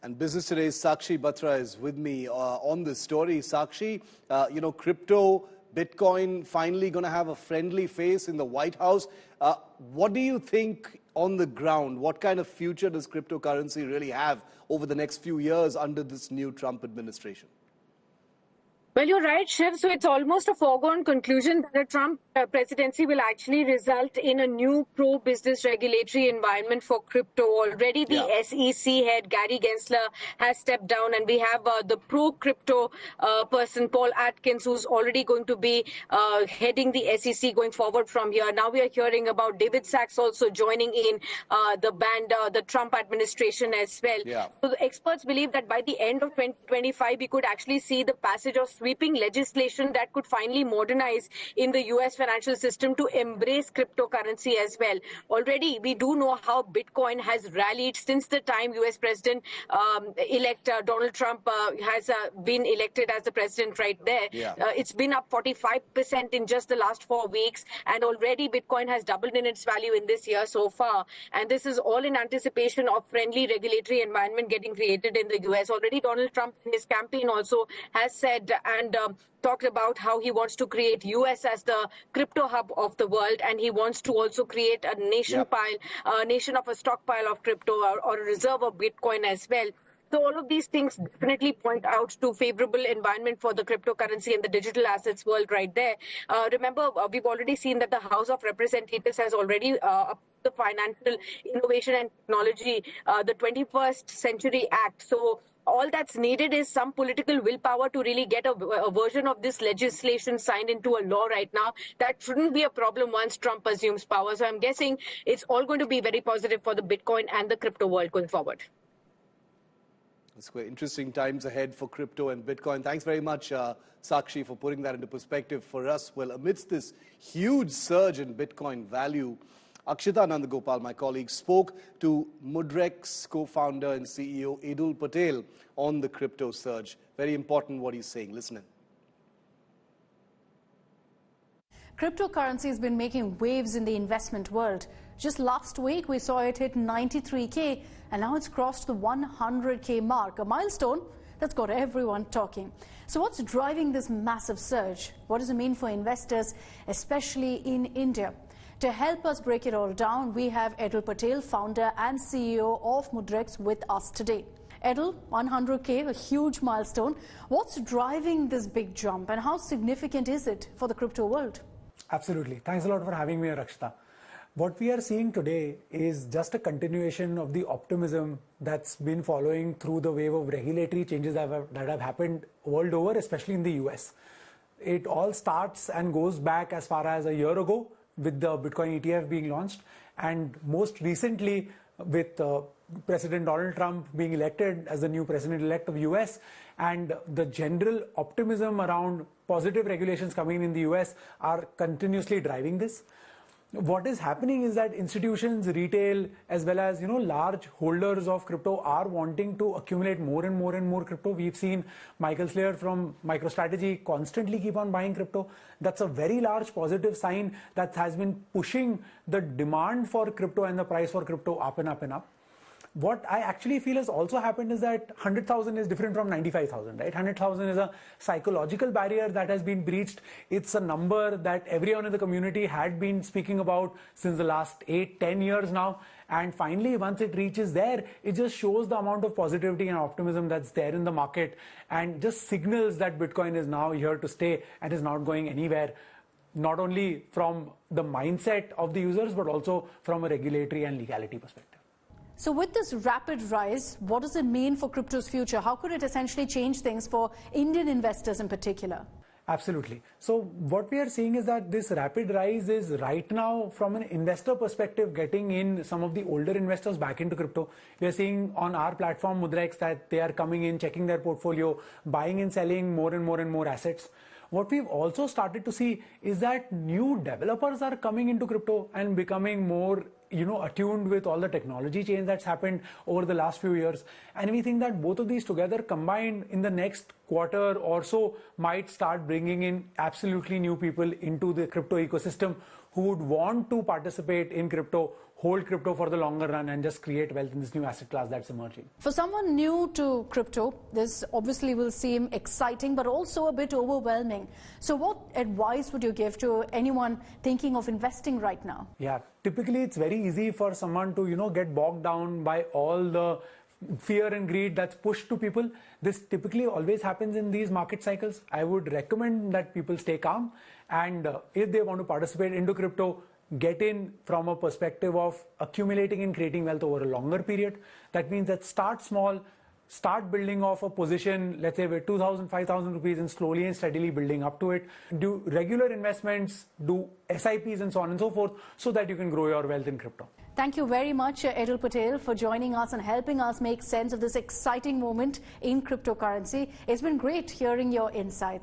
And Business Today's Sakshi Batra is with me on this story. Sakshi, crypto, Bitcoin finally going to have a friendly face in the White House. What do you think on the ground? What kind of future does cryptocurrency really have over the next few years under this new Trump administration? Well, you're right, Shiv. So it's almost a foregone conclusion that the Trump presidency will actually result in a new pro-business regulatory environment for crypto. Already the SEC head, Gary Gensler, has stepped down, and we have the pro-crypto person, Paul Atkins, who's already going to be heading the SEC going forward from here. Now we are hearing about David Sachs also joining in the Trump administration as well. Yeah. So the experts believe that by the end of 2025, we could actually see the passage of sweeping legislation that could finally modernize in the U.S. financial system to embrace cryptocurrency as well. Already, we do know how Bitcoin has rallied since the time U.S. President-elect Donald Trump has been elected as the president right there. Yeah. It's been up 45% in just the last 4 weeks, and already Bitcoin has doubled in its value in this year so far. And this is all in anticipation of friendly regulatory environment getting created in the U.S. Already, Donald Trump in his campaign also has said and talked about how he wants to create US as the crypto hub of the world, and he wants to also create a nation of a stockpile of crypto or a reserve of Bitcoin as well. So all of these things definitely point out to favorable environment for the cryptocurrency and the digital assets world right there. Remember, we've already seen that the House of Representatives has already the Financial Innovation and Technology, the 21st Century Act. So all that's needed is some political willpower to really get a version of this legislation signed into a law right now. That shouldn't be a problem once Trump assumes power. So I'm guessing it's all going to be very positive for the Bitcoin and the crypto world going forward. It's quite interesting times ahead for crypto and Bitcoin. Thanks very much, Sakshi, for putting that into perspective for us. Well, amidst this huge surge in Bitcoin value, Akshita Nandagopal, my colleague, spoke to Mudrex co-founder and CEO Edul Patel on the crypto surge. Very important what he's saying. Listen in. Cryptocurrency has been making waves in the investment world. Just last week, we saw it hit 93K, and now it's crossed the 100K mark, a milestone that's got everyone talking. So what's driving this massive surge? What does it mean for investors, especially in India? To help us break it all down, we have Edul Patel, founder and CEO of Mudrex, with us today. Edul, 100K, a huge milestone. What's driving this big jump, and how significant is it for the crypto world? Absolutely. Thanks a lot for having me, Rakshita. What we are seeing today is just a continuation of the optimism that's been following through the wave of regulatory changes that have happened world over, especially in the US. It all starts and goes back as far as a year ago, with the Bitcoin ETF being launched, and most recently with President Donald Trump being elected as the new president-elect of US, and the general optimism around positive regulations coming in the US are continuously driving this. What is happening is that institutions, retail, as well as large holders of crypto are wanting to accumulate more and more crypto. We've seen Michael Slayer from MicroStrategy constantly keep on buying crypto. That's a very large positive sign that has been pushing the demand for crypto and the price for crypto up and up and up. What I actually feel has also happened is that 100,000 is different from 95,000, right? 100,000 is a psychological barrier that has been breached. It's a number that everyone in the community had been speaking about since the last 8-10 years now. And finally, once it reaches there, it just shows the amount of positivity and optimism that's there in the market, and just signals that Bitcoin is now here to stay and is not going anywhere, not only from the mindset of the users, but also from a regulatory and legality perspective. So with this rapid rise, what does it mean for crypto's future? How could it essentially change things for Indian investors in particular? Absolutely. So what we are seeing is that this rapid rise is right now, from an investor perspective, getting in some of the older investors back into crypto. We are seeing on our platform Mudrex that they are coming in, checking their portfolio, buying and selling more and more assets. What we've also started to see is that new developers are coming into crypto and becoming more attuned with all the technology change that's happened over the last few years. And we think that both of these together combined in the next quarter or so might start bringing in absolutely new people into the crypto ecosystem who would want to participate in crypto, hold crypto for the longer run and just create wealth in this new asset class that's emerging. For someone new to crypto, this obviously will seem exciting but also a bit overwhelming. So what advice would you give to anyone thinking of investing right now? Yeah, typically it's very easy for someone to, get bogged down by all the fear and greed that's pushed to people. This typically always happens in these market cycles. I would recommend that people stay calm, and if they want to participate into crypto, get in from a perspective of accumulating and creating wealth over a longer period. That means that start small, start building off a position, let's say with 2,000, 5,000 rupees, and slowly and steadily building up to it. Do regular investments, do SIPs and so on and so forth, so that you can grow your wealth in crypto. Thank you very much, Edul Patel, for joining us and helping us make sense of this exciting moment in cryptocurrency. It's been great hearing your insights.